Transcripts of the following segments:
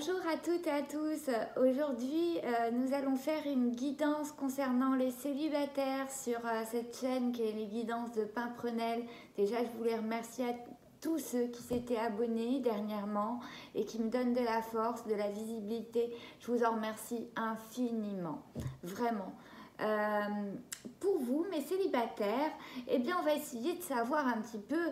Bonjour à toutes et à tous. Aujourd'hui, nous allons faire une guidance concernant les célibataires sur cette chaîne qui est les guidances de Pimprenel. Déjà, je voulais remercier à tous ceux qui s'étaient abonnés dernièrement et qui me donnent de la force, de la visibilité. Je vous en remercie infiniment, vraiment. Pour vous, mes célibataires, eh bien, on va essayer de savoir un petit peu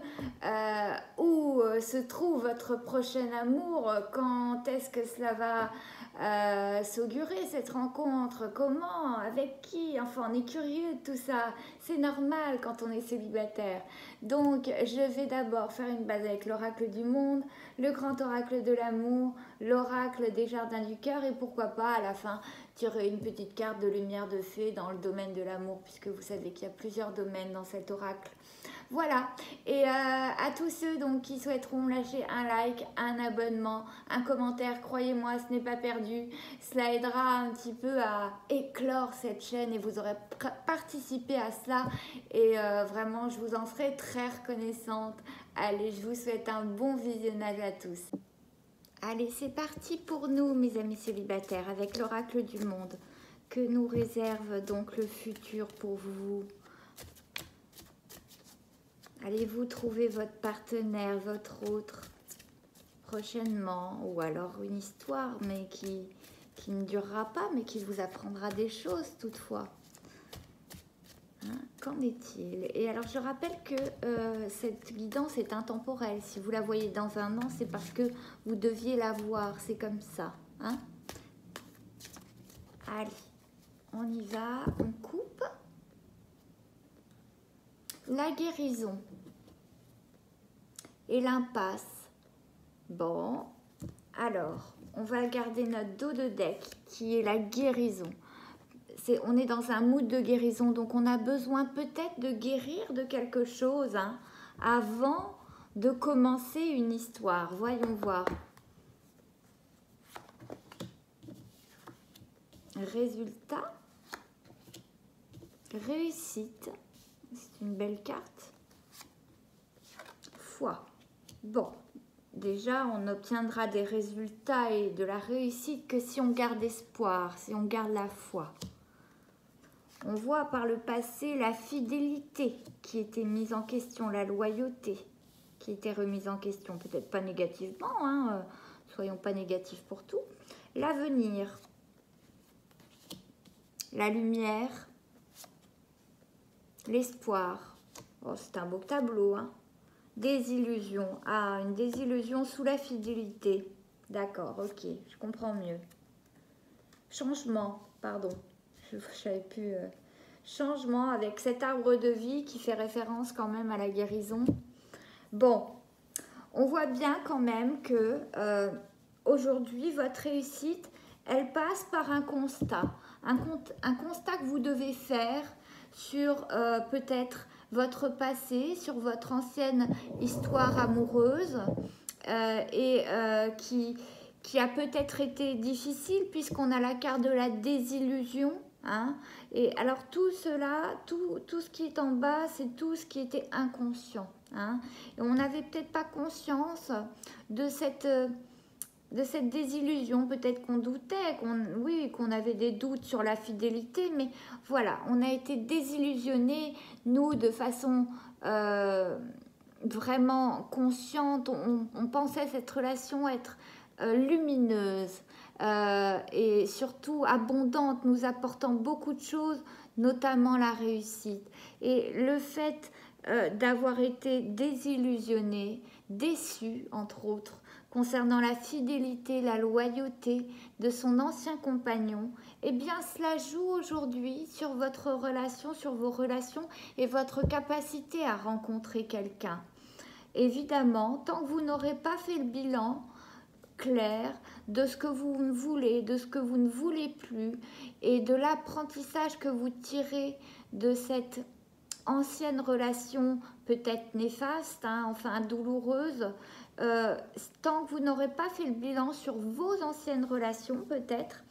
où se trouve votre prochain amour, quand est-ce que cela va s'augurer, cette rencontre, comment, avec qui, enfin, on est curieux de tout ça, c'est normal quand on est célibataire. Donc, je vais d'abord faire une base avec l'oracle du monde, le grand oracle de l'amour, l'oracle des jardins du cœur et pourquoi pas à la fin tirer une petite carte de lumière de fée dans le domaine de l'amour, puisque vous savez qu'il y a plusieurs domaines dans cet oracle. Voilà, et à tous ceux donc, qui souhaiteront lâcher un like, un abonnement, un commentaire, croyez-moi, ce n'est pas perdu. Cela aidera un petit peu à éclore cette chaîne et vous aurez participé à cela. Et vraiment, je vous en serai très reconnaissante. Allez, je vous souhaite un bon visionnage à tous. Allez, c'est parti pour nous, mes amis célibataires, avec l'oracle du monde. Que nous réserve donc le futur pour vous? Allez-vous trouver votre partenaire, votre autre, prochainement? Ou alors une histoire, mais qui ne durera pas, mais qui vous apprendra des choses toutefois. Hein, qu'en est-il? Et alors, je rappelle que cette guidance est intemporelle. Si vous la voyez dans un an, c'est parce que vous deviez la voir. C'est comme ça. Hein? Allez, on y va. On coupe. La guérison et l'impasse. Bon, alors, on va garder notre dos de deck qui est la guérison. On est dans un mood de guérison, donc on a besoin peut-être de guérir de quelque chose hein, avant de commencer une histoire. Voyons voir. Résultat, réussite, c'est une belle carte. Foi. Bon, déjà on obtiendra des résultats et de la réussite que si on garde espoir, si on garde la foi. On voit par le passé la fidélité qui était mise en question, la loyauté qui était remise en question, peut-être pas négativement, hein, soyons pas négatifs pour tout. L'avenir, la lumière, l'espoir. Oh, c'est un beau tableau, hein. Désillusion, ah, une désillusion sous la fidélité. D'accord, ok, je comprends mieux. Changement, pardon. J'avais pu changement avec cet arbre de vie qui fait référence quand même à la guérison. Bon, on voit bien quand même que aujourd'hui, votre réussite, elle passe par un constat. Un constat que vous devez faire sur peut-être votre passé, sur votre ancienne histoire amoureuse qui a peut-être été difficile puisqu'on a la carte de la désillusion. Hein? Et alors tout cela, tout ce qui est en bas, c'est tout ce qui était inconscient. Hein? Et on n'avait peut-être pas conscience de cette désillusion. Peut-être qu'on doutait, qu'on avait des doutes sur la fidélité, mais voilà, on a été désillusionnés, nous, de façon vraiment consciente. On pensait cette relation être lumineuse. Et surtout abondante, nous apportant beaucoup de choses, notamment la réussite. Et le fait d'avoir été désillusionné, déçu, entre autres, concernant la fidélité, la loyauté de son ancien compagnon, eh bien cela joue aujourd'hui sur votre relation, sur vos relations et votre capacité à rencontrer quelqu'un. Évidemment, tant que vous n'aurez pas fait le bilan clair de ce que vous voulez, de ce que vous ne voulez plus et de l'apprentissage que vous tirez de cette ancienne relation peut-être néfaste, hein, enfin douloureuse, tant que vous n'aurez pas fait le bilan sur vos anciennes relations peut-être,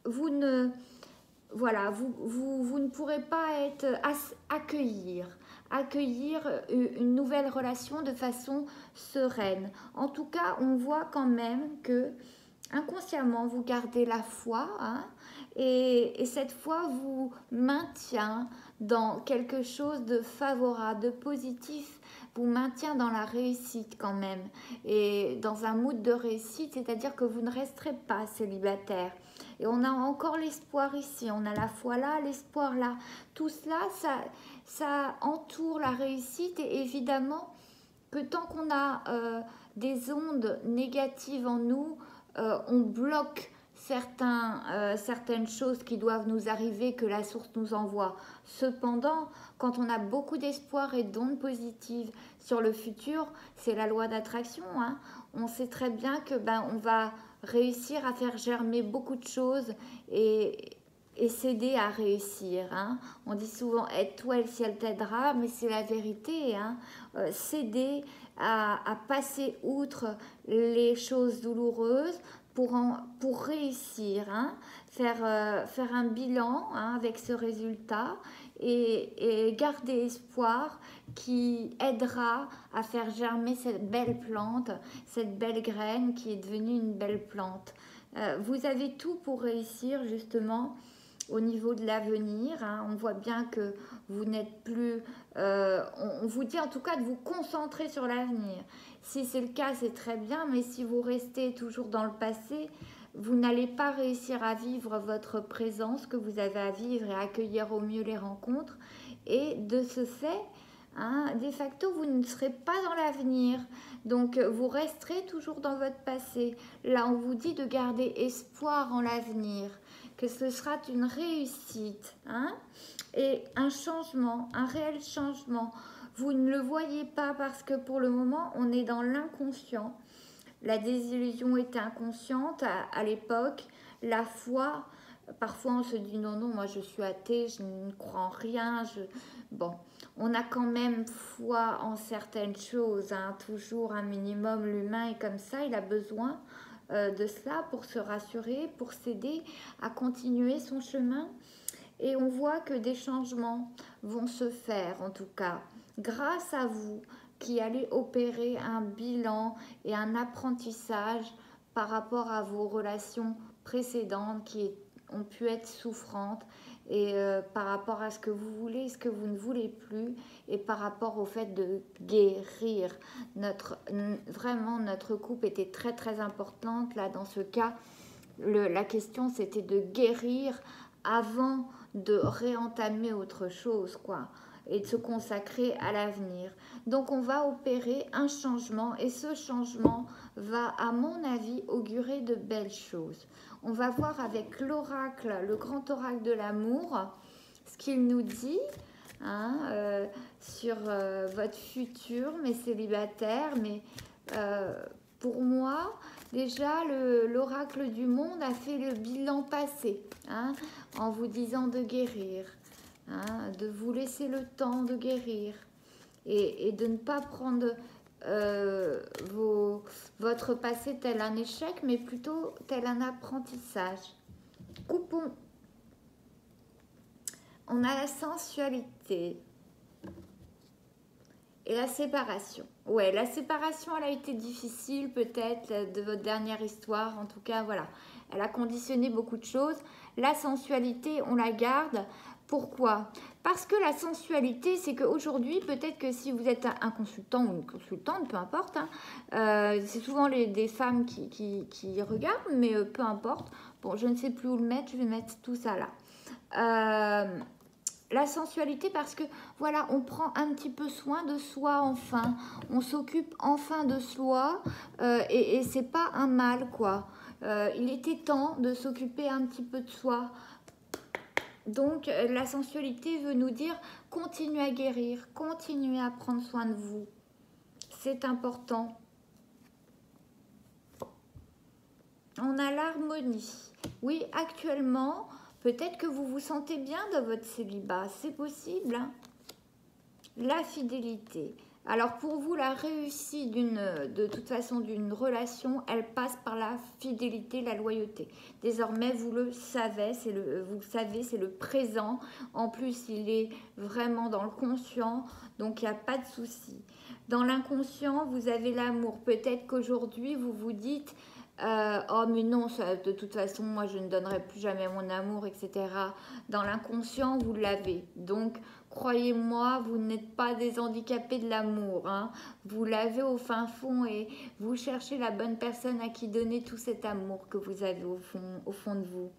vous ne pourrez pas accueillir accueillir une nouvelle relation de façon sereine. En tout cas, on voit quand même que inconsciemment, vous gardez la foi, hein, et cette foi vous maintient dans quelque chose de favorable, de positif, vous maintient dans la réussite quand même, et dans un mood de réussite, c'est-à-dire que vous ne resterez pas célibataire. Et on a encore l'espoir ici, on a la foi là, l'espoir là. Tout cela, ça entoure la réussite, et évidemment que tant qu'on a des ondes négatives en nous, on bloque certaines choses qui doivent nous arriver, que la source nous envoie. Cependant, quand on a beaucoup d'espoir et d'ondes positives sur le futur, c'est la loi d'attraction, hein. On sait très bien que on va réussir à faire germer beaucoup de choses et s'aider à réussir, hein. On dit souvent aide-toi et le ciel t'aidera, mais c'est la vérité, hein. S'aider à passer outre les choses douloureuses pour réussir, hein. Faire un bilan, hein, avec ce résultat, et garder espoir qui aidera à faire germer cette belle plante, cette belle graine qui est devenue une belle plante. Vous avez tout pour réussir justement au niveau de l'avenir, hein. On voit bien que vous n'êtes plus... on vous dit en tout cas de vous concentrer sur l'avenir. Si c'est le cas, c'est très bien, mais si vous restez toujours dans le passé, vous n'allez pas réussir à vivre votre présence que vous avez à vivre et à accueillir au mieux les rencontres. Et de ce fait, hein, de facto, vous ne serez pas dans l'avenir. Donc, vous resterez toujours dans votre passé. Là, on vous dit de garder espoir en l'avenir, que ce sera une réussite, hein, et un changement, un réel changement. Vous ne le voyez pas parce que pour le moment, on est dans l'inconscient. La désillusion était inconsciente à l'époque. La foi, parfois on se dit non, moi je suis athée, je ne crois en rien. Bon, on a quand même foi en certaines choses, hein, toujours un minimum. L'humain est comme ça, il a besoin de cela pour se rassurer, pour s'aider à continuer son chemin. Et on voit que des changements vont se faire, en tout cas, grâce à vous qui allez opérer un bilan et un apprentissage par rapport à vos relations précédentes qui ont pu être souffrantes, et par rapport à ce que vous voulez, ce que vous ne voulez plus, et par rapport au fait de guérir. Vraiment, notre couple était très très importante là dans ce cas. La question c'était de guérir avant de réentamer autre chose, quoi, et de se consacrer à l'avenir. Donc on va opérer un changement, et ce changement va, à mon avis, augurer de belles choses. On va voir avec l'oracle, le grand oracle de l'amour, ce qu'il nous dit, hein, sur votre futur, mes célibataires. Mais pour moi, déjà, l'oracle du monde a fait le bilan passé, hein, en vous disant de guérir, hein, de vous laisser le temps de guérir, et de ne pas prendre votre passé tel un échec, mais plutôt tel un apprentissage. Coupons. On a la sensualité et la séparation. Ouais, la séparation, elle a été difficile peut-être de votre dernière histoire. En tout cas, voilà, elle a conditionné beaucoup de choses. La sensualité, on la garde. Pourquoi? Parce que la sensualité, c'est qu'aujourd'hui, peut-être que si vous êtes un consultant ou une consultante, peu importe, hein, c'est souvent des femmes qui regardent, mais peu importe. Bon, je ne sais plus où le mettre, je vais mettre tout ça là. La sensualité, parce que voilà, on prend un petit peu soin de soi enfin, on s'occupe enfin de soi, et c'est pas un mal, quoi. Il était temps de s'occuper un petit peu de soi. Donc la sensualité veut nous dire continuez à guérir, continuez à prendre soin de vous. C'est important. On a l'harmonie. Oui, actuellement, peut-être que vous vous sentez bien dans votre célibat, c'est possible, hein. La fidélité. Alors pour vous, la réussite de toute façon d'une relation, elle passe par la fidélité, la loyauté. Désormais, vous le savez, c'est le présent. En plus, il est vraiment dans le conscient, donc il n'y a pas de souci. Dans l'inconscient, vous avez l'amour. Peut-être qu'aujourd'hui, vous vous dites, oh mais non, ça, de toute façon, moi je ne donnerai plus jamais mon amour, etc. Dans l'inconscient, vous l'avez. Donc, croyez-moi, vous n'êtes pas des handicapés de l'amour. Hein. Vous l'avez au fin fond et vous cherchez la bonne personne à qui donner tout cet amour que vous avez au fond de vous.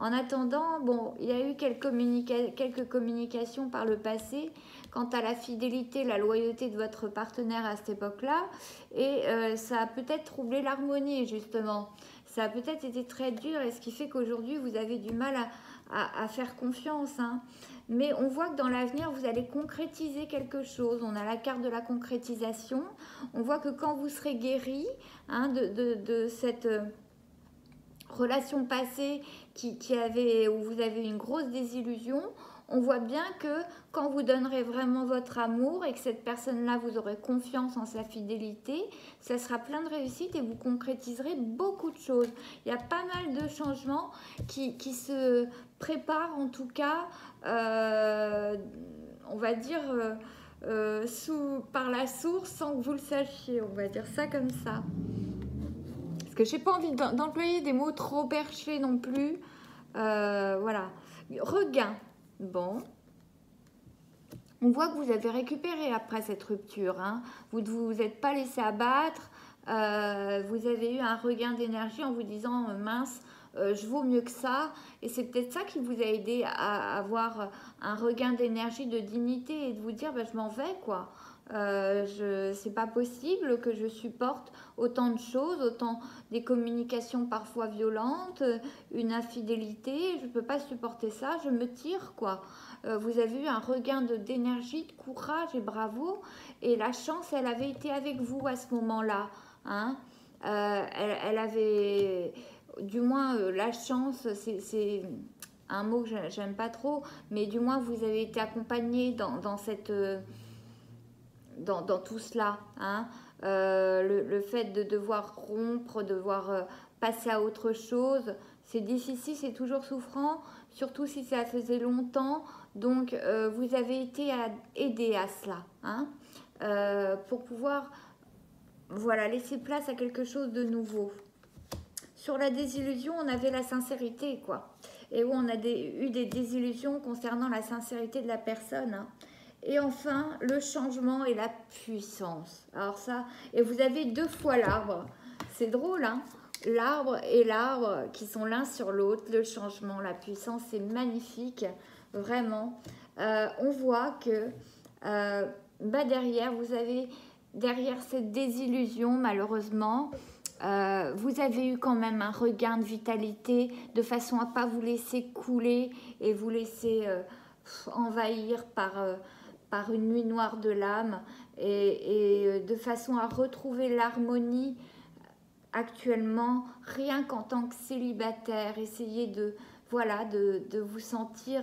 En attendant, bon, il y a eu quelques communications par le passé quant à la fidélité, la loyauté de votre partenaire à cette époque-là, et ça a peut-être troublé l'harmonie, justement. Ça a peut-être été très dur, et ce qui fait qu'aujourd'hui, vous avez du mal à faire confiance. Hein. Mais on voit que dans l'avenir, vous allez concrétiser quelque chose. On a la carte de la concrétisation. On voit que quand vous serez guéri hein, de cette relation passée où vous avez une grosse désillusion, on voit bien que quand vous donnerez vraiment votre amour et que cette personne-là, vous aurez confiance en sa fidélité, ça sera plein de réussite et vous concrétiserez beaucoup de choses. Il y a pas mal de changements qui se préparent, en tout cas, on va dire, par la source sans que vous le sachiez, on va dire ça comme ça. Parce que je n'ai pas envie d'employer des mots trop perchés non plus. Voilà. Regain. Bon. On voit que vous avez récupéré après cette rupture. Hein. Vous ne vous êtes pas laissé abattre. Vous avez eu un regain d'énergie en vous disant mince, je vaux mieux que ça. Et c'est peut-être ça qui vous a aidé à avoir un regain d'énergie, de dignité et de vous dire je m'en vais quoi. C'est pas possible que je supporte autant de choses, autant des communications parfois violentes, une infidélité, je peux pas supporter ça, je me tire quoi. Vous avez eu un regain d'énergie, de courage et bravo, et la chance elle avait été avec vous à ce moment-là. Hein. Elle avait, du moins la chance, c'est un mot que j'aime pas trop, mais du moins vous avez été accompagné dans cette... Dans tout cela. Hein. Le fait de devoir rompre, de devoir passer à autre chose, c'est difficile, c'est toujours souffrant, surtout si ça faisait longtemps. Donc, vous avez été aidé à cela. Hein. Pour pouvoir voilà, laisser place à quelque chose de nouveau. Sur la désillusion, on avait la sincérité, quoi. Et où on a eu des désillusions concernant la sincérité de la personne. Hein. Et enfin, le changement et la puissance. Alors ça, et vous avez deux fois l'arbre. C'est drôle, hein? L'arbre et l'arbre qui sont l'un sur l'autre. Le changement, la puissance, c'est magnifique, vraiment. On voit que derrière cette désillusion, malheureusement, vous avez eu quand même un regain de vitalité de façon à ne pas vous laisser couler et vous laisser envahir par une nuit noire de l'âme et de façon à retrouver l'harmonie actuellement, rien qu'en tant que célibataire, essayez de vous sentir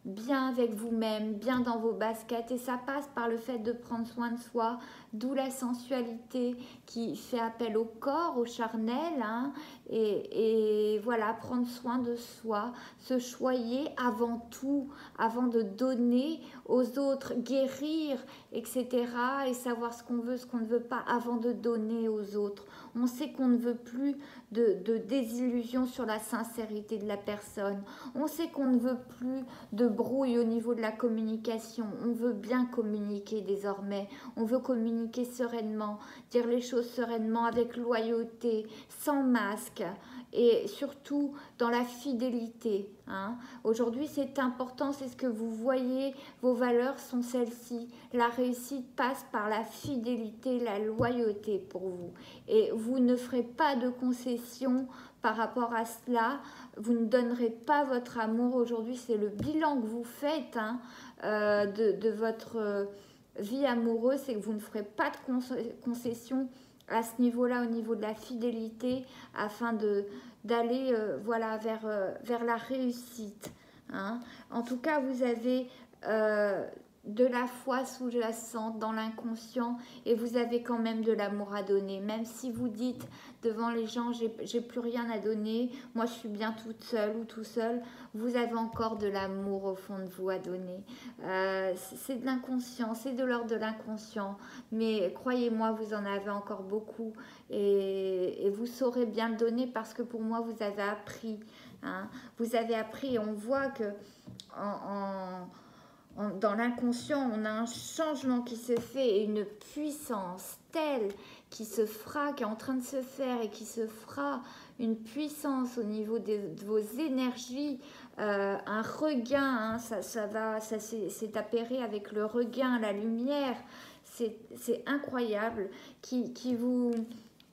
bien avec vous-même, bien dans vos baskets, et ça passe par le fait de prendre soin de soi, d'où la sensualité qui fait appel au corps, au charnel, hein, et voilà, prendre soin de soi, se choyer avant tout, avant de donner aux autres, guérir, etc., et savoir ce qu'on veut, ce qu'on ne veut pas, avant de donner aux autres. On sait qu'on ne veut plus de désillusion sur la sincérité de la personne. On sait qu'on ne veut plus de brouille au niveau de la communication. On veut bien communiquer désormais. On veut communiquer sereinement, dire les choses sereinement, avec loyauté, sans masque et surtout dans la fidélité. Hein. Aujourd'hui, c'est important, c'est ce que vous voyez, vos valeurs sont celles-ci. La réussite passe par la fidélité, la loyauté pour vous. Et vous ne ferez pas de concessions par rapport à cela. Vous ne donnerez pas votre amour. Aujourd'hui, c'est le bilan que vous faites hein, de votre vie amoureuse, c'est que vous ne ferez pas de concessions à ce niveau-là, au niveau de la fidélité, afin d'aller voilà, vers la réussite. Hein. En tout cas, vous avez de la foi sous-jacente dans l'inconscient et vous avez quand même de l'amour à donner. Même si vous dites devant les gens, j'ai plus rien à donner, moi je suis bien toute seule ou tout seul, vous avez encore de l'amour au fond de vous à donner. C'est de l'inconscient, c'est de l'ordre de l'inconscient, mais croyez-moi, vous en avez encore beaucoup et vous saurez bien le donner parce que pour moi, vous avez appris. Hein. Vous avez appris et on voit que dans l'inconscient, on a un changement qui se fait et une puissance telle qui se fera, qui est en train de se faire et qui se fera, une puissance au niveau de vos énergies, un regain, hein, ça s'est appairé avec le regain, la lumière, c'est incroyable, qui vous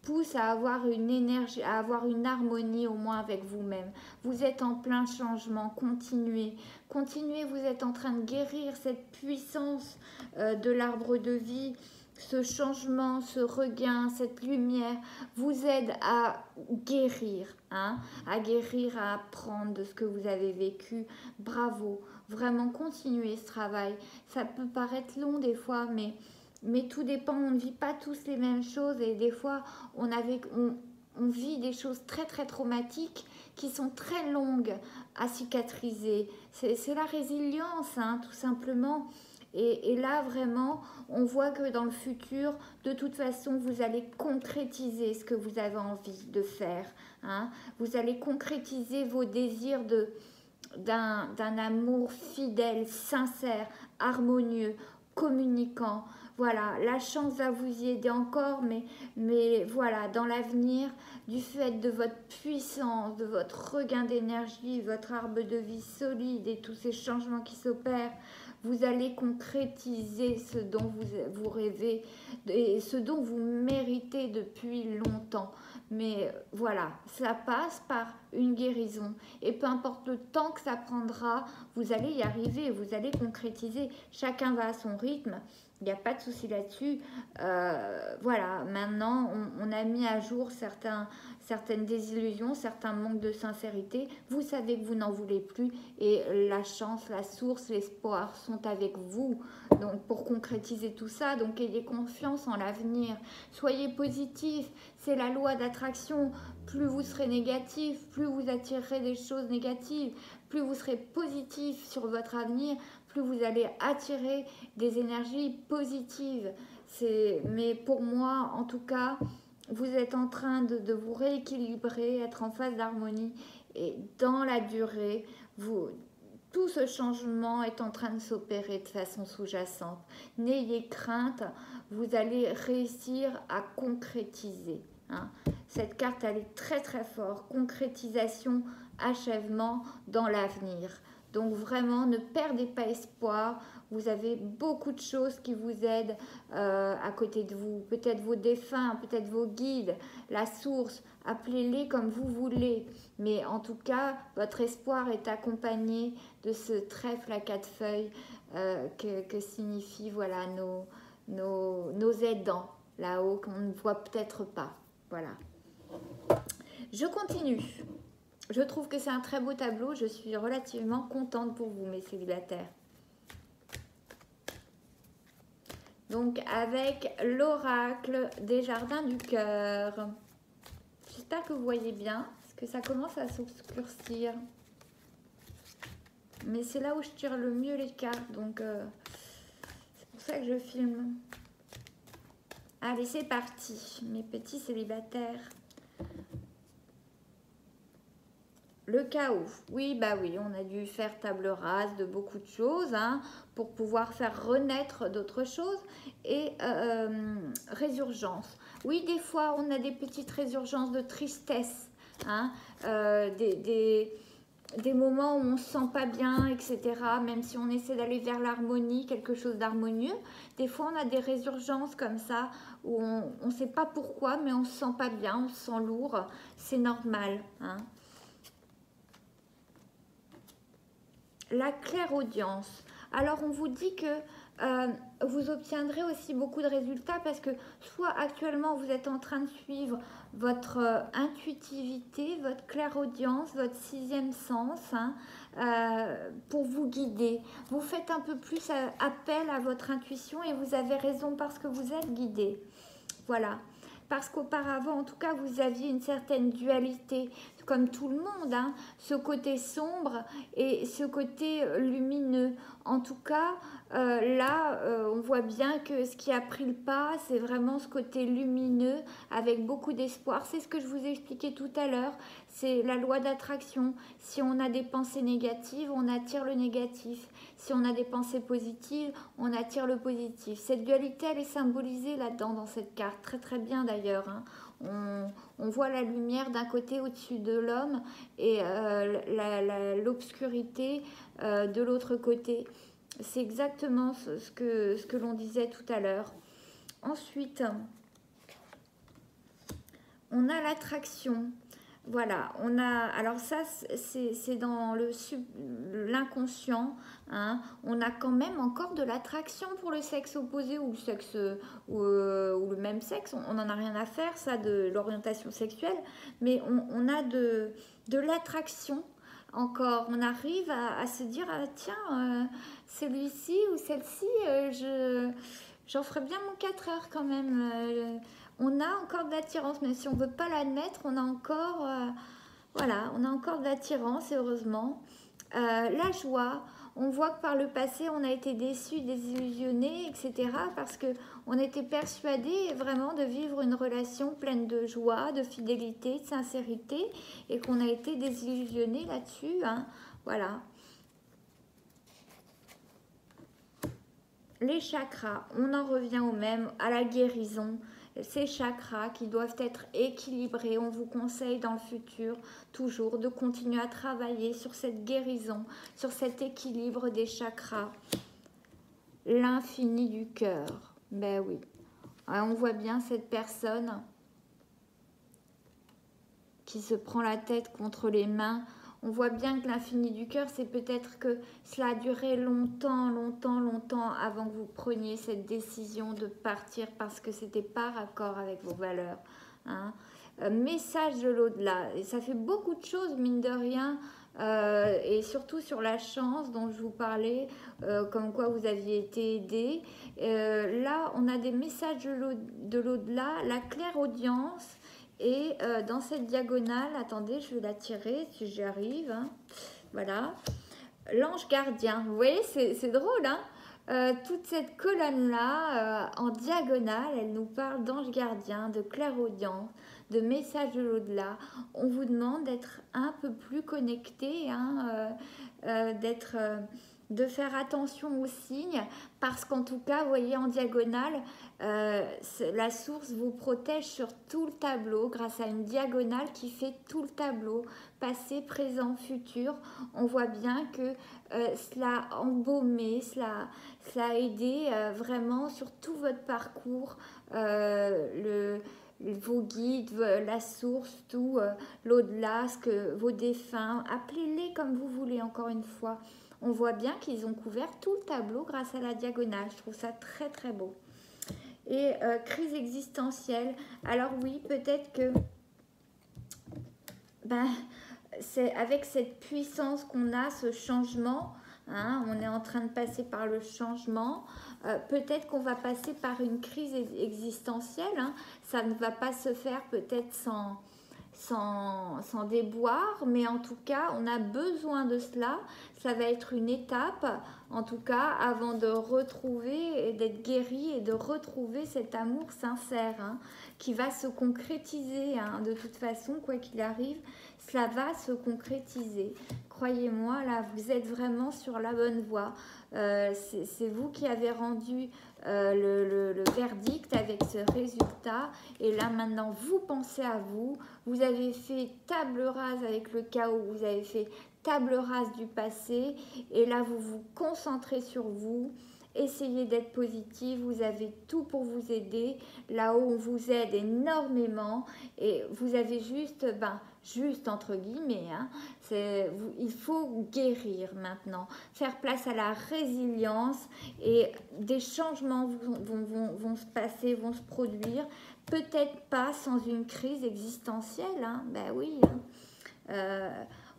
pousse à avoir une énergie, à avoir une harmonie au moins avec vous-même. Vous êtes en plein changement, continuez, vous êtes en train de guérir cette puissance de l'arbre de vie, ce changement, ce regain, cette lumière vous aide à guérir, hein, à guérir, à apprendre de ce que vous avez vécu. Bravo, vraiment continuez ce travail. Ça peut paraître long des fois, mais tout dépend, on ne vit pas tous les mêmes choses et des fois on vit des choses très très traumatiques qui sont très longues à cicatriser. C'est la résilience, hein, tout simplement. Et là vraiment, on voit que dans le futur, de toute façon, vous allez concrétiser ce que vous avez envie de faire. Hein. Vous allez concrétiser vos désirs d'un amour fidèle, sincère, harmonieux, communicant. Voilà, la chance va vous y aider encore, mais voilà, dans l'avenir, du fait de votre puissance, de votre regain d'énergie, votre arbre de vie solide et tous ces changements qui s'opèrent, vous allez concrétiser ce dont vous rêvez et ce dont vous méritez depuis longtemps. Mais voilà, ça passe par une guérison. Et peu importe le temps que ça prendra, vous allez y arriver, vous allez concrétiser. Chacun va à son rythme. Il n'y a pas de souci là-dessus. Voilà, maintenant, on a mis à jour certaines désillusions, certains manques de sincérité. Vous savez que vous n'en voulez plus et la chance, la source, l'espoir sont avec vous. Donc, pour concrétiser tout ça, donc ayez confiance en l'avenir. Soyez positif, c'est la loi d'attraction. Plus vous serez négatif, plus vous attirerez des choses négatives. Plus vous serez positif sur votre avenir, plus vous allez attirer des énergies positives. Mais pour moi, en tout cas, vous êtes en train de vous rééquilibrer, être en phase d'harmonie. Et dans la durée, tout ce changement est en train de s'opérer de façon sous-jacente. N'ayez crainte, vous allez réussir à concrétiser. Hein. Cette carte, elle est très très forte. Concrétisation, achèvement dans l'avenir. Donc vraiment, ne perdez pas espoir. Vous avez beaucoup de choses qui vous aident à côté de vous. Peut-être vos défunts, peut-être vos guides, la source. Appelez-les comme vous voulez. Mais en tout cas, votre espoir est accompagné de ce trèfle à 4 feuilles que signifient voilà, nos aidants là-haut qu'on ne voit peut-être pas. Voilà. Je continue. Je trouve que c'est un très beau tableau. Je suis relativement contente pour vous, mes célibataires. Donc, avec l'oracle des jardins du cœur. J'espère que vous voyez bien, parce que ça commence à s'obscurcir. Mais c'est là où je tire le mieux les cartes, donc c'est pour ça que je filme. Allez, c'est parti, mes petits célibataires. Le chaos, oui, bah oui, on a dû faire table rase de beaucoup de choses hein, pour pouvoir faire renaître d'autres choses et résurgence. Oui, des fois, on a des petites résurgences de tristesse, hein, des moments où on ne se sent pas bien, etc. Même si on essaie d'aller vers l'harmonie, quelque chose d'harmonieux, des fois, on a des résurgences comme ça où on ne sait pas pourquoi, mais on ne se sent pas bien, on se sent lourd, c'est normal, hein. La clairaudience. Alors, on vous dit que vous obtiendrez aussi beaucoup de résultats parce que soit actuellement vous êtes en train de suivre votre intuitivité, votre clairaudience, votre sixième sens, hein, pour vous guider. Vous faites un peu plus appel à votre intuition et vous avez raison parce que vous êtes guidé. Voilà. Parce qu'auparavant, en tout cas, vous aviez une certaine dualité, comme tout le monde, hein, ce côté sombre et ce côté lumineux. En tout cas, là, on voit bien que ce qui a pris le pas, c'est vraiment ce côté lumineux avec beaucoup d'espoir. C'est ce que je vous ai expliqué tout à l'heure. C'est la loi d'attraction. Si on a des pensées négatives, on attire le négatif. Si on a des pensées positives, on attire le positif. Cette dualité, elle est symbolisée là-dedans, dans cette carte. Très très bien d'ailleurs, hein. On voit la lumière d'un côté au-dessus de l'homme et l'obscurité de l'autre côté. C'est exactement ce que l'on disait tout à l'heure. Ensuite, on a l'attraction. Voilà, on a, alors ça c'est dans l'inconscient, hein, on a quand même encore de l'attraction pour le sexe opposé ou le sexe ou le même sexe, on n'en a rien à faire ça de l'orientation sexuelle, mais on a de l'attraction encore, on arrive à se dire ah, tiens celui-ci ou celle-ci j'en ferais bien mon 4 heures quand même. On a encore de l'attirance, même si on ne veut pas l'admettre, on a encore, voilà, on a encore de l'attirance, heureusement. La joie, on voit que par le passé, on a été déçus, désillusionnés, etc. Parce qu'on était persuadés vraiment de vivre une relation pleine de joie, de fidélité, de sincérité, et qu'on a été désillusionnés là-dessus, hein, voilà. Les chakras, on en revient au même, à la guérison. Ces chakras qui doivent être équilibrés. On vous conseille dans le futur toujours de continuer à travailler sur cette guérison, sur cet équilibre des chakras. L'infini du cœur. Ben oui. On voit bien cette personne qui se prend la tête contre les mains. On voit bien que l'infini du cœur, c'est peut-être que cela a duré longtemps, longtemps, longtemps avant que vous preniez cette décision de partir parce que c'était pas raccord avec vos valeurs. Hein. Message de l'au-delà. Et ça fait beaucoup de choses, mine de rien, et surtout sur la chance dont je vous parlais, comme quoi vous aviez été aidé. Là, on a des messages de l'au-delà, la clairaudience. Et dans cette diagonale, attendez, je vais la tirer si j'y arrive. Hein. Voilà. L'ange gardien. Vous voyez, c'est drôle, hein, toute cette colonne-là, en diagonale, elle nous parle d'ange gardien, de clairaudience, de message de l'au-delà. On vous demande d'être un peu plus connecté, hein, de faire attention aux signes, parce qu'en tout cas, vous voyez, en diagonale, la source vous protège sur tout le tableau grâce à une diagonale qui fait tout le tableau, passé, présent, futur. On voit bien que cela a embaumé, cela a aidé vraiment sur tout votre parcours, vos guides, la source, tout, l'au-delà, vos défunts, appelez-les comme vous voulez encore une fois. On voit bien qu'ils ont couvert tout le tableau grâce à la diagonale. Je trouve ça très très beau. Et crise existentielle. Alors oui, peut-être que c'est avec cette puissance qu'on a, ce changement, hein, on est en train de passer par le changement. Peut-être qu'on va passer par une crise existentielle. Hein. Ça ne va pas se faire peut-être sans déboire, mais en tout cas, on a besoin de cela. Ça va être une étape, en tout cas, avant de retrouver et d'être guéri et de retrouver cet amour sincère, hein, qui va se concrétiser. Hein. De toute façon, quoi qu'il arrive, cela va se concrétiser. Croyez-moi, là, vous êtes vraiment sur la bonne voie. C'est vous qui avez rendu le verdict avec ce résultat. Et là, maintenant, vous pensez à vous. Vous avez fait table rase avec le chaos. Vous avez fait table rase du passé. Et là, vous vous concentrez sur vous. essayez d'être positif, vous avez tout pour vous aider. Là-haut, on vous aide énormément et vous avez juste, juste entre guillemets, hein, il faut guérir maintenant, faire place à la résilience et des changements vont se passer, vont se produire. Peut-être pas sans une crise existentielle, hein, ben oui, hein.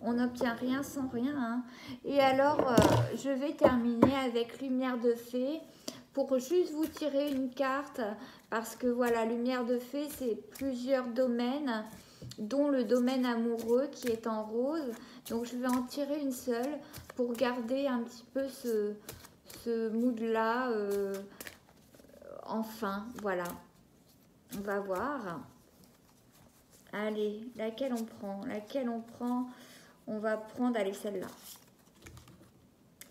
On n'obtient rien sans rien, hein. Et alors, je vais terminer avec Lumière de Fée pour juste vous tirer une carte parce que voilà, Lumière de Fée, c'est plusieurs domaines, dont le domaine amoureux qui est en rose. Donc, je vais en tirer une seule pour garder un petit peu ce mood-là. Enfin, voilà. On va voir. Allez, laquelle on prend? Laquelle on prend? On va prendre, allez, celle-là.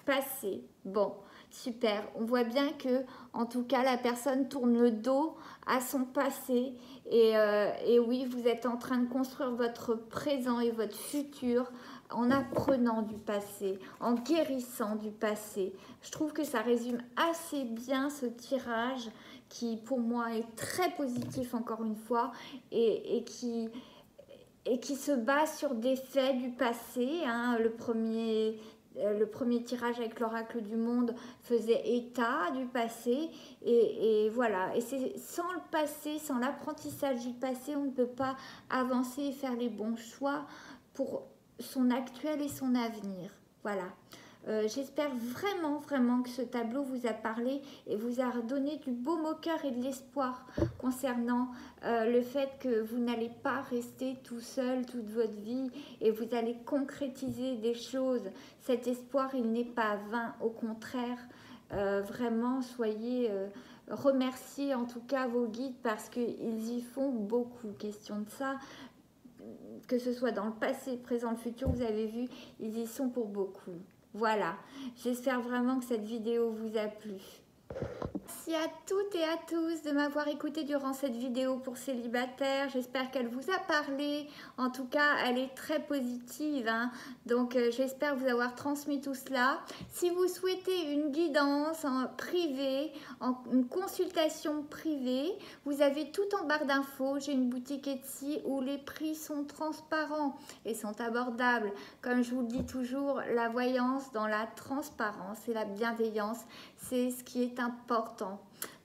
Passé. Bon, super. On voit bien que, en tout cas, la personne tourne le dos à son passé. Et oui, vous êtes en train de construire votre présent et votre futur en apprenant du passé, en guérissant du passé. Je trouve que ça résume assez bien ce tirage qui, pour moi, est très positif, encore une fois, et qui se base sur des faits du passé, hein. Le premier tirage avec l'oracle du monde faisait état du passé et voilà. Et c'est sans le passé, sans l'apprentissage du passé, on ne peut pas avancer et faire les bons choix pour son actuel et son avenir. Voilà. J'espère vraiment que ce tableau vous a parlé et vous a donné du baume au cœur et de l'espoir concernant le fait que vous n'allez pas rester tout seul toute votre vie et vous allez concrétiser des choses. Cet espoir, il n'est pas vain, au contraire, vraiment soyez remerciez en tout cas vos guides parce qu'ils y font beaucoup, question de ça. Que ce soit dans le passé, le présent, le futur, vous avez vu, ils y sont pour beaucoup. Voilà, j'espère vraiment que cette vidéo vous a plu. Merci à toutes et à tous de m'avoir écouté durant cette vidéo pour célibataires. J'espère qu'elle vous a parlé. En tout cas, elle est très positive, hein. Donc, j'espère vous avoir transmis tout cela. Si vous souhaitez une guidance en privé, une consultation privée, vous avez tout en barre d'infos. J'ai une boutique Etsy où les prix sont transparents et sont abordables. Comme je vous le dis toujours, la voyance dans la transparence et la bienveillance, c'est ce qui est important.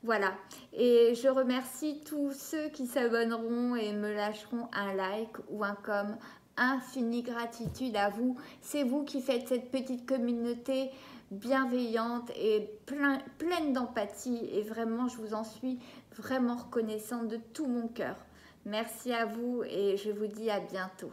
Voilà, et je remercie tous ceux qui s'abonneront et me lâcheront un like ou un com. Infinie gratitude à vous. C'est vous qui faites cette petite communauté bienveillante et pleine d'empathie. Et vraiment, je vous en suis vraiment reconnaissante de tout mon cœur. Merci à vous et je vous dis à bientôt.